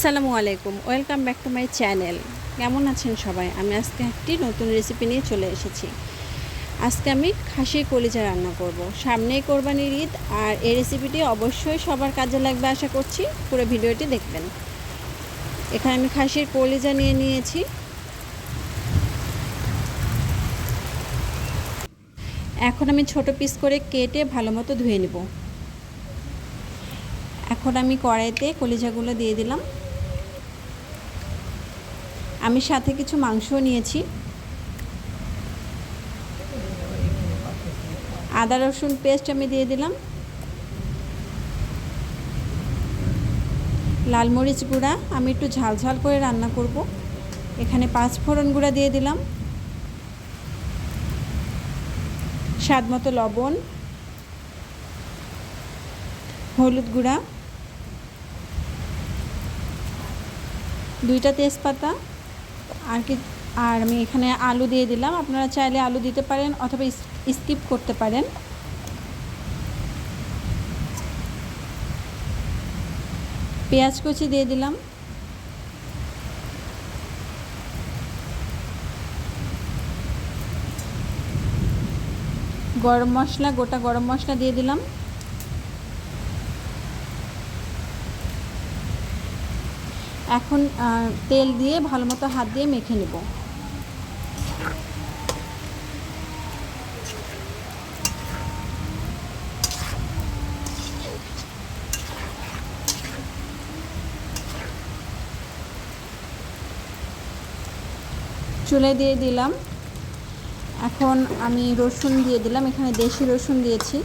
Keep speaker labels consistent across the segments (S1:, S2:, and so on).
S1: আসসালামু আলাইকুম, welcome back to my channel. কেমন আছেন সবাই? আমি আজকে একটি নতুন রেসিপি নিয়ে চলে এসেছি। আজকে আমি খাসির কলিজা রান্না করব। সামনেই কোরবানির ঈদ, আর এই রেসিপিটি অবশ্যই সবার কাজে লাগবে আশা করছি। পুরো ভিডিওটি দেখবেন। এখানে আমি খাসির কলিজা নিয়ে নিয়েছি। এখন আমি ছোট পিস করে কেটে ভালো মতো ধুয়ে নেব। এখন আমি কড়াইতে কলিজাগুলো দিয়ে দিলাম। আমি সাথে কিছু মাংসও নিয়েছি। আদা রসুন পেস্ট আমি দিয়ে দিলাম। লাল মরিচ গুঁড়া, আমি একটু ঝাল ঝাল করে রান্না করব। এখানে 5 ফোড়ন গুঁড়া দিয়ে দিলাম। স্বাদ মতো লবণ, হলুদ গুঁড়া, 2টা তেজপাতা, আর আমি এখানে আলু দিয়ে দিলাম। আপনারা চাইলে আলু দিতে পারেন অথবা স্কিপ করতে পারেন। পেঁয়াজ কুচি দিয়ে দিলাম। গরম মশলা, গোটা গরম মশলা দিয়ে দিলাম। এখন তেল দিয়ে ভালো মতো হাত দিয়ে মেখে নেব। চুলে দিয়ে দিলাম। এখন আমি রসুন দিয়ে দিলাম। এখানে দেশি রসুন দিয়েছি।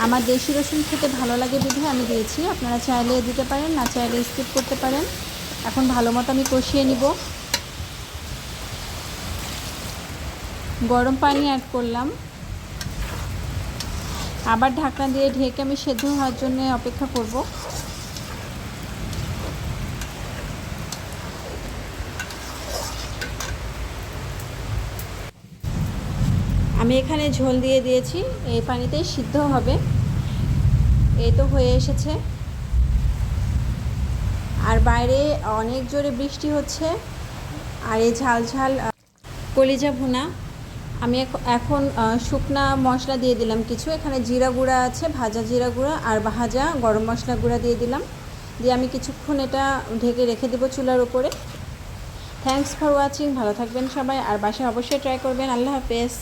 S1: আমার দেশি রসুন খেতে ভালো লাগে বিধায় আমি দিয়েছি। আপনারা চাইলে দিতে পারেন, না চাইলে স্কিপ করতে পারেন। এখন ভালো মতো আমি কষিয়ে নিব। গরম পানি অ্যাড করলাম। আবার ঢাকনা দিয়ে ঢেকে আমি সেদ্ধ হওয়ার জন্য অপেক্ষা করব। আমি এখানে ঝোল দিয়ে দিয়েছি, এই পানিতেই সিদ্ধ হবে। এই তো হয়ে এসেছে। আর বাইরে অনেক জোরে বৃষ্টি হচ্ছে। আর এই ঝাল ঝাল কলিজা ভুনা আমি এখন শুকনা মশলা দিয়ে দিলাম কিছু। এখানে জিরা গুঁড়া আছে, ভাজা জিরা গুঁড়া, আর ভাজা গরম মশলা গুঁড়া দিয়ে দিলাম। দিয়ে আমি কিছুক্ষণ এটা ঢেকে রেখে দেবো চুলার উপরে। Thanks for watching. ভালো থাকবেন সবাই, আর বাসায় অবশ্যই ট্রাই করবেন। আল্লাহ হাফেজ।